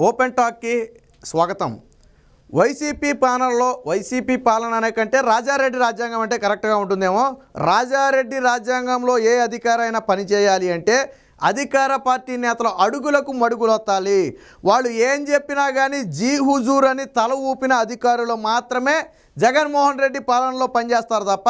Open టాక్కి స్వాగతం. YCP పాలన అనే కంటే రాజారెడ్డి రాజ్యాంగం అంటే కరెక్ట్గా ఉంటుందేమో. రాజారెడ్డి రాజ్యాంగంలో ఏ అధికారైనా పనిచేయాలి అంటే అధికార పార్టీ నేతలు అడుగులకు మడుగులొత్తాలి. వాళ్ళు ఏం చెప్పినా కానీ జీ హుజూర్ అని తల ఊపిన అధికారులు మాత్రమే జగన్మోహన్ రెడ్డి పాలనలో పనిచేస్తారు తప్ప,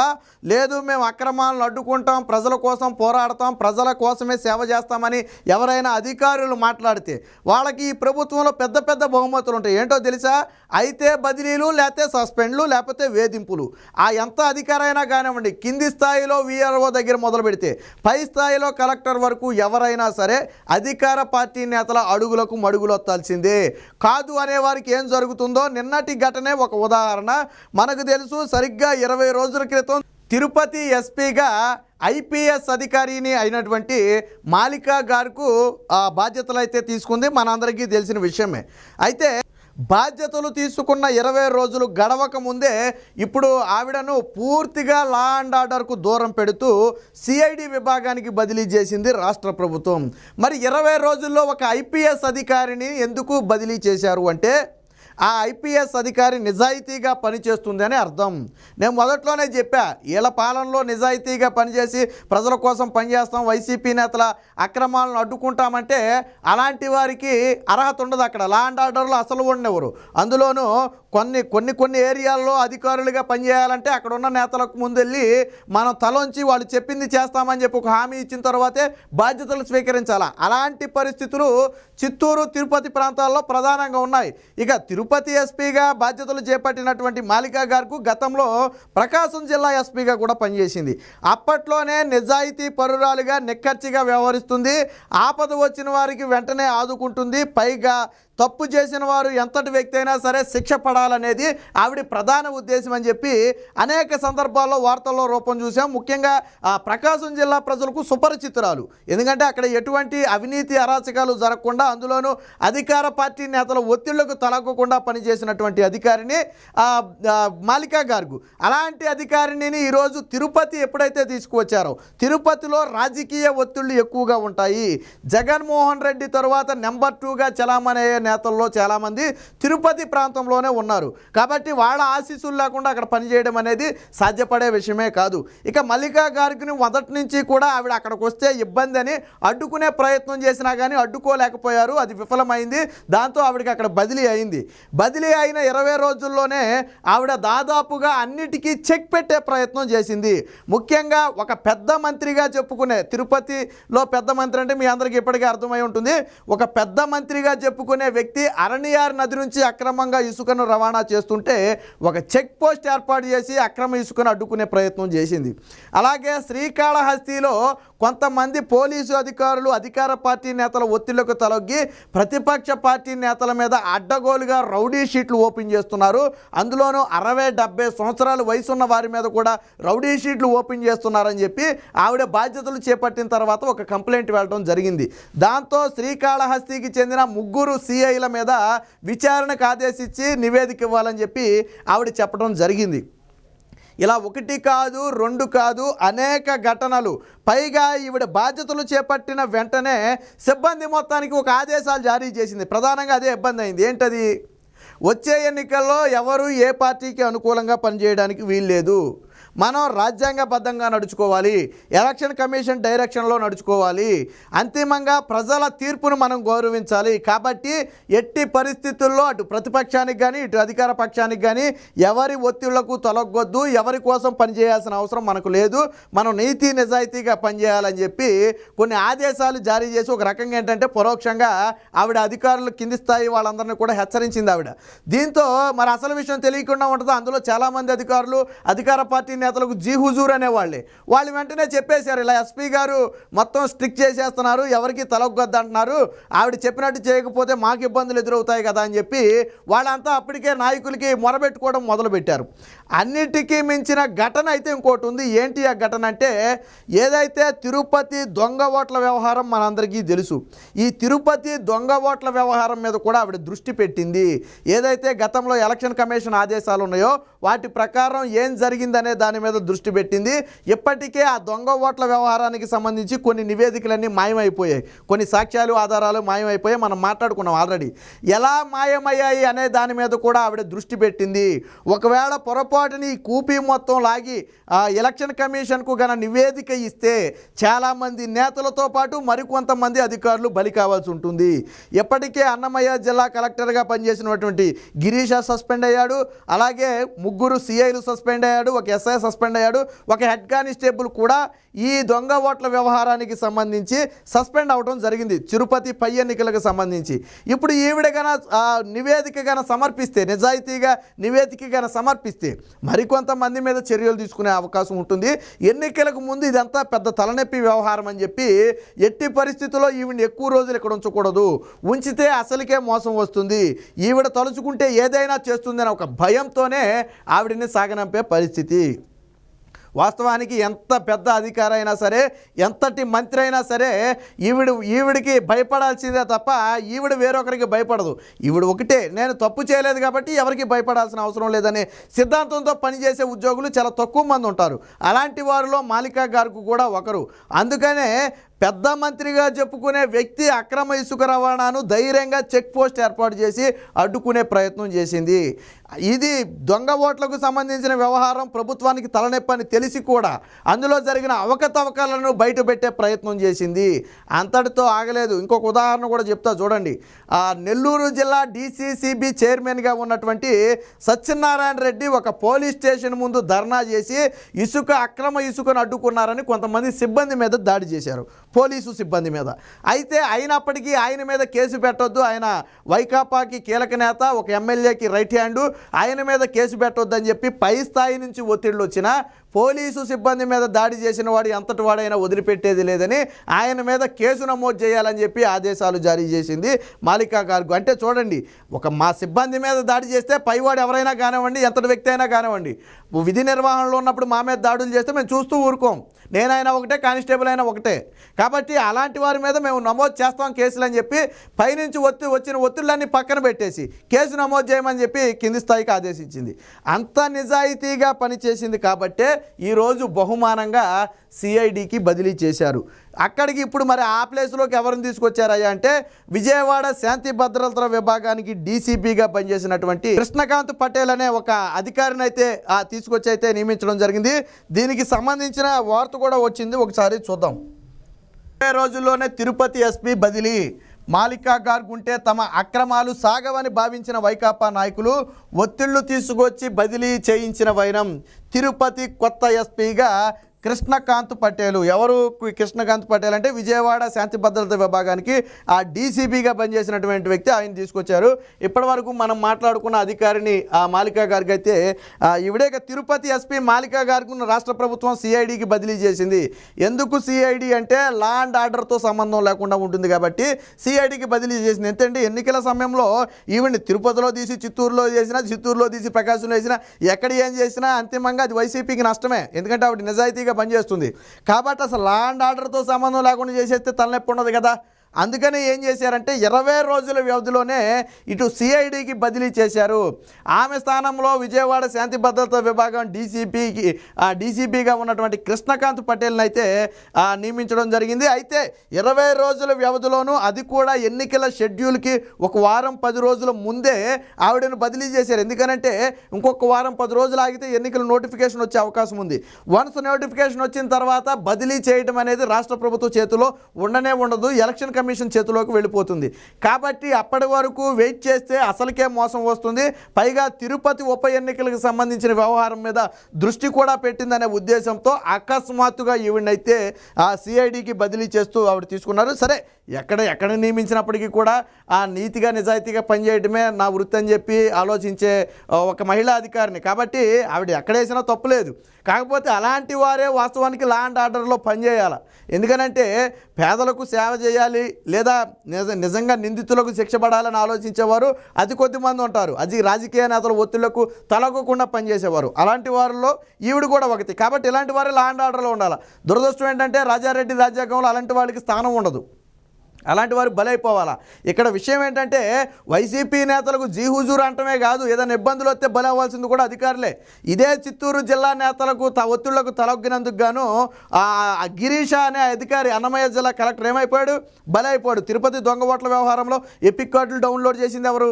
లేదు మేము అక్రమాలను అడ్డుకుంటాం, ప్రజల కోసం పోరాడతాం, ప్రజల కోసమే సేవ చేస్తామని ఎవరైనా అధికారులు మాట్లాడితే వాళ్ళకి ఈ ప్రభుత్వంలో పెద్ద పెద్ద బహుమతులు ఉంటాయి. ఏంటో తెలుసా? అయితే బదిలీలు, లేకపోతే సస్పెండ్లు, లేకపోతే వేధింపులు. ఆ ఎంత అధికారైనా కానివ్వండి, కింది స్థాయిలో వీఆర్ఓ దగ్గర మొదలు పెడితే పై స్థాయిలో కలెక్టర్ వరకు ఎవరైనా సరే అధికార పార్టీ నేతల అడుగులకు మడుగులొత్తాల్సిందే. కాదు అనే వారికి ఏం జరుగుతుందో నిన్నటి ఘటనే ఒక ఉదాహరణ. మనకు తెలుసు, సరిగ్గా 20 రోజుల క్రితం తిరుపతి ఎస్పీగా ఐపీఎస్ అధికారిని అయినటువంటి మాలికా గారుకు బాధ్యతలు అయితే తీసుకుంది. మనందరికీ తెలిసిన విషయమే. అయితే బాధ్యతలు తీసుకున్న 20 రోజులు గడవక ముందే ఇప్పుడు ఆవిడను పూర్తిగా లా అండ్ ఆర్డర్కు దూరం పెడుతూ సిఐడి విభాగానికి బదిలీ చేసింది రాష్ట్ర ప్రభుత్వం. మరి 20 రోజుల్లో ఒక ఐపీఎస్ అధికారిని ఎందుకు బదిలీ చేశారు అంటే ఆ ఐపీఎస్ అధికారి నిజాయితీగా పనిచేస్తుంది అని అర్థం. నేను మొదట్లోనే చెప్పా, వీళ్ళ పాలనలో నిజాయితీగా పనిచేసి ప్రజల కోసం పనిచేస్తాం, వైసీపీ నేతల అక్రమాలను అడ్డుకుంటామంటే అలాంటి వారికి అర్హత ఉండదు. అక్కడ లా అండ్ ఆర్డర్లో అసలు ఉండేవారు. అందులోనూ కొన్ని ఏరియాల్లో అధికారులుగా పనిచేయాలంటే అక్కడ ఉన్న నేతలకు ముందెళ్ళి మనం తలొంచి వాళ్ళు చెప్పింది చేస్తామని చెప్పి ఒక హామీ ఇచ్చిన తర్వాతే బాధ్యతలు స్వీకరించాలా. అలాంటి పరిస్థితులు చిత్తూరు, తిరుపతి ప్రాంతాల్లో ప్రధానంగా ఉన్నాయి. ఇక తిరుపతి ఎస్పీగా బాధ్యతలు చేపట్టినటువంటి మాలికా గారికి గతంలో ప్రకాశం జిల్లా ఎస్పీగా కూడా పనిచేసింది. అప్పట్లోనే నిజాయితీ పరురాలుగా నిక్కచ్చిగా వ్యవహరిస్తుంది, ఆపద వచ్చిన వారికి వెంటనే ఆదుకుంటుంది. పైగా తప్పు చేసిన వారు ఎంతటి వ్యక్తి అయినా సరే శిక్ష పడాలనేది ఆవిడ ప్రధాన ఉద్దేశం అని చెప్పి అనేక సందర్భాల్లో వార్తల్లో రూపం చూసాం. ముఖ్యంగా ప్రకాశం జిల్లా ప్రజలకు సుపరిచితురాలు. ఎందుకంటే అక్కడ ఎటువంటి అవినీతి అరాచకాలు జరగకుండా, అందులోనూ అధికార పార్టీ నేతల ఒత్తిళ్లకు తలగకుండా పనిచేసినటువంటి అధికారిని మాలికా గారు. అలాంటి అధికారిని ఈరోజు తిరుపతి ఎప్పుడైతే తీసుకువచ్చారో, తిరుపతిలో రాజకీయ ఒత్తిళ్లు ఎక్కువగా ఉంటాయి. జగన్మోహన్ రెడ్డి తరువాత నెంబర్ 2గా చలామణి నేతల్లో చాలామంది తిరుపతి ప్రాంతంలోనే ఉన్నారు. కాబట్టి వాళ్ళ ఆశీస్సులు లేకుండా అక్కడ పనిచేయడం అనేది సాధ్యపడే విషయమే కాదు. ఇక మల్లికా గారికి మొదటి నుంచి కూడా ఆవిడ అక్కడికి వస్తే ఇబ్బంది అని అడ్డుకునే ప్రయత్నం చేసినా కానీ అడ్డుకోలేకపోయారు. అది విఫలమైంది. దాంతో ఆవిడకి అక్కడ బదిలీ అయింది. బదిలీ అయిన 20 రోజుల్లోనే ఆవిడ దాదాపుగా అన్నిటికీ చెక్ పెట్టే ప్రయత్నం చేసింది. ముఖ్యంగా ఒక పెద్ద మంత్రిగా చెప్పుకునే, తిరుపతిలో పెద్ద మంత్రి అంటే మీ అందరికీ ఇప్పటికీ అర్థమై ఉంటుంది, ఒక పెద్ద మంత్రిగా చెప్పుకునే వ్యక్తి అరణియార్ నది నుంచి అక్రమంగా ఇసుకను రవాణా చేస్తుంటే ఒక చెక్ పోస్ట్ ఏర్పాటు చేసి అక్రమ ఇసుకను అడ్డుకునే ప్రయత్నం చేసింది. అలాగే శ్రీకాళహస్తిలో కొంతమంది పోలీసు అధికారులు అధికార పార్టీ నేతల ఒత్తిళ్లకు తలొగ్గి ప్రతిపక్ష పార్టీ నేతల మీద అడ్డగోలుగా రౌడీ షీట్లు ఓపెన్ చేస్తున్నారు. అందులోనూ 60-70 సంవత్సరాల వయసు ఉన్న వారి మీద కూడా రౌడీ షీట్లు ఓపెన్ చేస్తున్నారని చెప్పి ఆవిడ బాధ్యతలు చేపట్టిన తర్వాత ఒక కంప్లైంట్ వెళ్ళడం జరిగింది. దాంతో శ్రీకాళహస్తికి చెందిన 3 సిఐల మీద విచారణకు ఆదేశించి నివేదిక ఇవ్వాలని చెప్పి ఆవిడ చెప్పడం జరిగింది. ఇలా 1 కాదు 2 కాదు అనేక ఘటనలు. పైగా ఈవిడ బాధ్యతలు చేపట్టిన వెంటనే సిబ్బంది మొత్తానికి ఒక ఆదేశాలు జారీ చేసింది. ప్రధానంగా అదే ఇబ్బంది అయింది. ఏంటది? వచ్చే ఎన్నికల్లో ఎవరు ఏ పార్టీకి అనుకూలంగా పనిచేయడానికి వీల్లేదు, మనం రాజ్యాంగబద్ధంగా నడుచుకోవాలి, ఎలక్షన్ కమిషన్ డైరెక్షన్లో నడుచుకోవాలి, అంతిమంగా ప్రజల తీర్పును మనం గౌరవించాలి. కాబట్టి ఎట్టి పరిస్థితుల్లో అటు ప్రతిపక్షానికి కానీ ఇటు అధికార పక్షానికి కానీ ఎవరి ఒత్తిళ్లకు తొలగొద్దు, ఎవరి కోసం పనిచేయాల్సిన అవసరం మనకు లేదు, మనం నీతి నిజాయితీగా పనిచేయాలని చెప్పి కొన్ని ఆదేశాలు జారీ చేసి ఒక రకంగా ఏంటంటే పరోక్షంగా ఆవిడ అధికారులు కింది స్థాయి వాళ్ళందరినీ కూడా హెచ్చరించింది ఆవిడ. దీంతో మరి అసలు విషయం తెలియకుండా ఉంటుందో, అందులో చాలామంది అధికారులు అధికార పార్టీ నేతలకు జీ హుజూర్ అనేవాళ్ళే. వాళ్ళు వెంటనే చెప్పేశారు, ఇలా ఎస్పీ గారు మొత్తం స్ట్రిక్ట్ చేసేస్తున్నారు, ఎవరికి తలొగ్గొద్దు అంటున్నారు, ఆవిడ చెప్పినట్టు చేయకపోతే మాకు ఇబ్బందులు ఎదురవుతాయి కదా అని చెప్పి వాళ్ళంతా అప్పటికే నాయకులకి మొరబెట్టుకోవడం మొదలుపెట్టారు. అన్నిటికీ మించిన ఘటన అయితే ఇంకోటి ఉంది. ఏంటి ఆ ఘటన అంటే, ఏదైతే తిరుపతి దొంగ ఓట్ల వ్యవహారం మనందరికీ తెలుసు. ఈ తిరుపతి దొంగ ఓట్ల వ్యవహారం మీద కూడా ఆవిడ దృష్టి పెట్టింది. ఏదైతే గతంలో ఎలక్షన్ కమిషన్ ఆదేశాలు ఉన్నాయో వాటి ప్రకారం ఏం జరిగిందనే దాని దాని మీద దృష్టి పెట్టింది. ఇప్పటికే ఆ దొంగ ఓట్ల వ్యవహారానికి సంబంధించి కొన్ని నివేదికలన్నీ మాయమైపోయాయి, కొన్ని సాక్ష్యాలు ఆధారాలు మాయమైపోయాయి. మనం మాట్లాడుకున్నాం ఆల్రెడీ. ఎలా మాయమయ్యాయి అనే దాని మీద కూడా ఆవిడ దృష్టి పెట్టింది. ఒకవేళ పొరపాటుని కూపీ మొత్తం లాగి ఎలక్షన్ కమిషన్కు గన నివేదిక ఇస్తే చాలామంది నేతలతో పాటు మరికొంతమంది అధికారులు బలి కావాల్సి ఉంటుంది. ఇప్పటికే అన్నమయ్య జిల్లా కలెక్టర్గా పనిచేసినటువంటి గిరీష సస్పెండ్ అయ్యాడు. అలాగే 3 సిఐలు సస్పెండ్ అయ్యాడు, ఒక ఎస్ఐ సస్పెండ్ అయ్యాడు, ఒక హెడ్ కానిస్టేబుల్ కూడా ఈ దొంగ ఓట్ల వ్యవహారానికి సంబంధించి సస్పెండ్ అవడం జరిగింది, తిరుపతి పై ఎన్నికలకు సంబంధించి. ఇప్పుడు ఈవిడ గన నివేదిక గన సమర్పిస్తే, నిజాయితీగా నివేదిక గన సమర్పిస్తే మరికొంతమంది మీద చర్యలు తీసుకునే అవకాశం ఉంటుంది. ఎన్నికలకు ముందు ఇదంతా పెద్ద తలనొప్పి వ్యవహారం అని చెప్పి ఎట్టి పరిస్థితుల్లో ఈవిడ ఎక్కువ రోజులు ఇక్కడ ఉంచకూడదు, ఉంచితే అసలుకే మోసం వస్తుంది, ఈవిడ తలుచుకుంటే ఏదైనా చేస్తుందని ఒక భయంతోనే ఆవిడని సాగనంపే పరిస్థితి. వాస్తవానికి ఎంత పెద్ద అధికారి అయినా సరే, ఎంతటి మంత్రి అయినా సరే ఈవిడికి భయపడాల్సిందే తప్ప ఈవిడ వేరొకరికి భయపడదు. ఈవిడ ఒకటే, నేను తప్పు చేయలేదు కాబట్టి ఎవరికి భయపడాల్సిన అవసరం లేదనే సిద్ధాంతంతో పనిచేసే ఉద్యోగులు చాలా తక్కువ మంది ఉంటారు. అలాంటి వారిలో మాలికా గారు కూడా ఒకరు. అందుకనే పెద్ద మంత్రిగా చెప్పుకునే వ్యక్తి అక్రమ ఇసుక రవాణాను ధైర్యంగా చెక్ పోస్ట్ ఏర్పాటు చేసి అడ్డుకునే ప్రయత్నం చేసింది. ఇది దొంగ ఓట్లకు సంబంధించిన వ్యవహారం ప్రభుత్వానికి తలనొప్పని తెలిసి కూడా అందులో జరిగిన అవకతవకలను బయటపెట్టే ప్రయత్నం చేసింది. అంతటితో ఆగలేదు. ఇంకొక ఉదాహరణ కూడా చెప్తా చూడండి. నెల్లూరు జిల్లా DCCB చైర్మన్గా ఉన్నటువంటి సత్యనారాయణ రెడ్డి ఒక పోలీస్ స్టేషన్ ముందు ధర్నా చేసి అక్రమ ఇసుకను అడ్డుకున్నారని కొంతమంది సిబ్బంది మీద దాడి చేశారు, పోలీసు సిబ్బంది మీద. అయితే అయినప్పటికీ ఆయన మీద కేసు పెట్టొద్దు, ఆయన వైకాపాకి కీలక నేత, ఒక ఎమ్మెల్యేకి రైట్ హ్యాండు, ఆయన మీద కేసు పెట్టొద్దు అని చెప్పి పై స్థాయి నుంచి ఒత్తిళ్ళు వచ్చినా పోలీసు సిబ్బంది మీద దాడి చేసిన వాడు ఎంతటి వాడైనా వదిలిపెట్టేది లేదని ఆయన మీద కేసు నమోదు చేయాలని చెప్పి ఆదేశాలు జారీ చేసింది మాలికా గారు. అంటే చూడండి, మా సిబ్బంది మీద దాడి చేస్తే పైవాడు ఎవరైనా కానివ్వండి, ఎంతటి వ్యక్తి అయినా కానివ్వండి, విధి నిర్వహణలో ఉన్నప్పుడు మా మీద దాడులు చేస్తే మేము చూస్తూ ఊరుకోం. నేనైనా ఒకటే, కానిస్టేబుల్ అయినా ఒకటే. కాబట్టి అలాంటి వారి మీద మేము నమోదు చేస్తాం కేసులు అని చెప్పి పైనుంచి వచ్చిన ఒత్తిళ్ళన్నీ పక్కన పెట్టేసి కేసు నమోదు చేయమని చెప్పి కింది స్థాయికి ఆదేశించింది. అంత నిజాయితీగా పనిచేసింది కాబట్టే ఈరోజు బహుమానంగా CIDకి బదిలీ చేశారు. అక్కడికి ఇప్పుడు మరి ఆ ప్లేస్లోకి ఎవరిని తీసుకొచ్చారయ్యా అంటే విజయవాడ శాంతి భద్రతల విభాగానికి DCPగా పనిచేసినటువంటి కృష్ణకాంత్ పటేల్ అనే ఒక అధికారిని అయితే తీసుకొచ్చి అయితే నియమించడం జరిగింది. దీనికి సంబంధించిన వార్త కూడా వచ్చింది, ఒకసారి చూద్దాం. 20 రోజుల్లోనే తిరుపతి SP బదిలీ. మాలికా గార్గ్ ఉంటే తమ అక్రమాలు సాగవని భావించిన వైకాపా నాయకులు ఒత్తిళ్లు తీసుకొచ్చి బదిలీ చేయించిన వైనం. తిరుపతి కొత్త SPగా కృష్ణకాంత్ పటేల్. ఎవరు కృష్ణకాంత్ పటేల్ అంటే విజయవాడ శాంతి భద్రత విభాగానికి DCPగా పనిచేసినటువంటి వ్యక్తి, ఆయన తీసుకొచ్చారు. ఇప్పటి వరకు మనం మాట్లాడుకున్న అధికారిని మాలికా గారికి అయితే ఇవిడే తిరుపతి SP మాలికా గారికి రాష్ట్ర ప్రభుత్వం CIDకి బదిలీ చేసింది. ఎందుకు CID అంటే లా అండ్ ఆర్డర్తో సంబంధం లేకుండా ఉంటుంది కాబట్టి CIDకి బదిలీ చేసింది. ఎందుకంటే ఎన్నికల సమయంలో ఈవిడ్ని తిరుపతిలో తీసి చిత్తూరులో చేసినా, చిత్తూరులో తీసి ప్రకాశంలో వేసినా, ఎక్కడ ఏం చేసినా అంతిమంగా అది వైసీపీకి నష్టమే. ఎందుకంటే ఆవిడ నిజాయితీగా పనిచేస్తుంది కాబట్టి అసలు లా అండ్ ఆర్డర్తో సంబంధం లేకుండా చేసేస్తే తలనొప్పి ఉండదు కదా. అందుకని ఏం చేశారంటే 20 రోజుల వ్యవధిలోనే ఇటు CIDకి బదిలీ చేశారు. ఆమె స్థానంలో విజయవాడ శాంతి భద్రత విభాగం DCPగా ఉన్నటువంటి కృష్ణకాంత్ పటేల్ని అయితే నియమించడం జరిగింది. అయితే 20 రోజుల వ్యవధిలోనూ అది కూడా ఎన్నికల షెడ్యూల్కి 1 వారం 10 రోజుల ముందే ఆవిడను బదిలీ చేశారు. ఎందుకనంటే ఇంకొక వారం 10 రోజులు ఆగితే ఎన్నికల నోటిఫికేషన్ వచ్చే అవకాశం ఉంది. వన్స్ నోటిఫికేషన్ వచ్చిన తర్వాత బదిలీ చేయడం అనేది రాష్ట్ర ప్రభుత్వ చేతిలో ఉండనే ఉండదు, ఎలక్షన్ కమిషన్ చేతిలోకి వెళ్ళిపోతుంది. కాబట్టి అప్పటి వరకు వెయిట్ చేస్తే అసలుకే మోసం వస్తుంది. పైగా తిరుపతి ఉప ఎన్నికలకు సంబంధించిన వ్యవహారం మీద దృష్టి కూడా పెట్టిందనే ఉద్దేశంతో అకస్మాత్తుగా ఈవిడైతే CIDకి బదిలీ చేస్తూ ఆవిడ తీసుకున్నారు. సరే, ఎక్కడ నియమించినప్పటికీ కూడా నీతిగా నిజాయితీగా పనిచేయడమే నా వృత్తి అని చెప్పి ఆలోచించే ఒక మహిళా అధికారిని కాబట్టి ఆవిడ ఎక్కడేసినా తప్పులేదు. కాకపోతే అలాంటి వారే వాస్తవానికి లా అండ్ ఆర్డర్లో పనిచేయాలి. ఎందుకనంటే పేదలకు సేవ చేయాలి లేదా నిజంగా నిందితులకు శిక్ష పడాలని ఆలోచించేవారు అతి కొద్ది మంది ఉంటారు. అది రాజకీయ నేతల ఒత్తిళ్లకు తలగకుండా పనిచేసేవారు. అలాంటి వారిలో ఈవిడ కూడా ఒకటి. కాబట్టి ఇలాంటి వారే లా అండ్ ఆర్డర్లో ఉండాలి. దురదృష్టం ఏంటంటే రాజారెడ్డి రాజ్యాంగంలో అలాంటి వాళ్ళకి స్థానం ఉండదు. అలాంటి వారు బలైపోవాలా. ఇక్కడ విషయం ఏంటంటే వైసీపీ నేతలకు జీ హుజూర్ అంటమే కాదు, ఏదైనా ఇబ్బందులు వస్తే బలి అవ్వాల్సింది కూడా అధికారులే. ఇదే చిత్తూరు జిల్లా నేతలకు ఒత్తిళ్లకు తలొగ్గినందుకు గాను గిరీష అనే అధికారి అన్నమయ్య జిల్లా కలెక్టర్ ఏమైపోయాడు, బలైపోయాడు. తిరుపతి దొంగ ఓట్ల వ్యవహారంలో ఎపిక్ కార్డులు డౌన్లోడ్ చేసింది ఎవరు,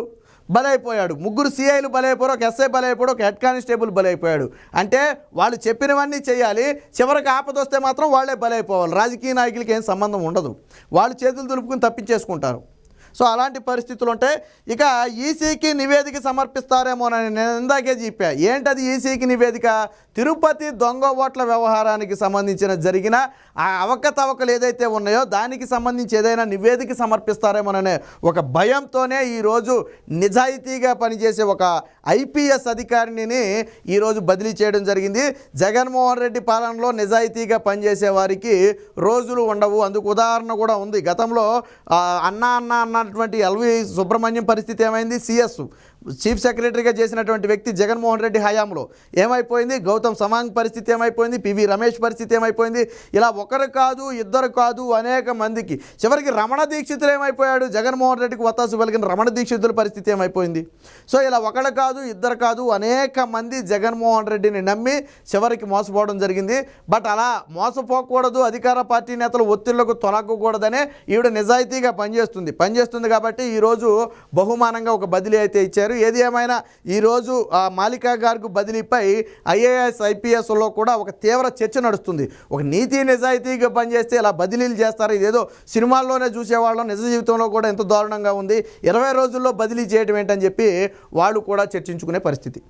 బలైపోయాడు. 3 సిఐలు బలైపోయారు, ఒక ఎస్ఐ బలైపోయాడు, ఒక హెడ్ కానిస్టేబుల్ బలైపోయాడు. అంటే వాళ్ళు చెప్పినవన్నీ చేయాలి, చివరికి ఆపదొస్తే మాత్రం వాళ్ళే బలైపోవాలి. రాజకీయ నాయకులకి ఏం సంబంధం ఉండదు, వాళ్ళు చేతులు దులుపుకుని తప్పించేసుకుంటారు. సో అలాంటి పరిస్థితులు ఉంటాయి. ఇక ఈసీకి నివేదిక సమర్పిస్తారేమోనని నేను ఇందాకే చెప్పా. ఏంటది ఈసీకి నివేదిక? తిరుపతి దొంగ ఓట్ల వ్యవహారానికి సంబంధించిన జరిగిన ఆ అవకతవకలు ఏదైతే ఉన్నాయో దానికి సంబంధించి ఏదైనా నివేదిక సమర్పిస్తారేమోననే ఒక భయంతోనే ఈరోజు నిజాయితీగా పనిచేసే ఒక ఐపీఎస్ అధికారిని ఈరోజు బదిలీ చేయడం జరిగింది. జగన్మోహన్ రెడ్డి పాలనలో నిజాయితీగా పనిచేసే వారికి రోజులు ఉండవు. అందుకు ఉదాహరణ కూడా ఉంది. గతంలో అన్నా అన్నటువంటి ఎల్వి సుబ్రహ్మణ్యం పరిస్థితి ఏమైంది? సిఎస్ చీఫ్ సెక్రటరీగా చేసినటువంటి వ్యక్తి జగన్మోహన్ రెడ్డి హయాంలో ఏమైపోయింది? గౌతమ్ సవాంగ్ పరిస్థితి ఏమైపోయింది? పివి రమేష్ పరిస్థితి ఏమైపోయింది? ఇలా ఒకరు కాదు, ఇద్దరు కాదు, అనేక మందికి. చివరికి రమణ దీక్షితులు ఏమైపోయాడు? జగన్మోహన్ రెడ్డికి వత్తాసు పలికిన రమణ దీక్షితుల పరిస్థితి ఏమైపోయింది? సో ఇలా ఒకరు కాదు, ఇద్దరు కాదు, అనేక మంది జగన్మోహన్ రెడ్డిని నమ్మి చివరికి మోసపోవడం జరిగింది. బట్ అలా మోసపోకూడదు, అధికార పార్టీ నేతలు ఒత్తిళ్లకు తొలగకూడదనే ఈవిడ నిజాయితీగా పనిచేస్తుంది కాబట్టి ఈరోజు బహుమానంగా ఒక బదిలీ అయితే ఇచ్చారు. ఏది ఏమైనా ఈరోజు మాలికా గార్గ్ బదిలీపై ఐఏఎస్ ఐపీఎస్లో కూడా ఒక తీవ్ర చర్చ నడుస్తుంది. ఒక నీతి నిజాయితీగా పనిచేస్తే ఇలా బదిలీలు చేస్తారు, ఇదేదో సినిమాల్లోనే చూసేవాళ్ళం, నిజ జీవితంలో కూడా ఎంత దారుణంగా ఉంది, 20 రోజుల్లో బదిలీ చేయడం ఏంటని చెప్పి వాళ్ళు కూడా చర్చించుకునే పరిస్థితి.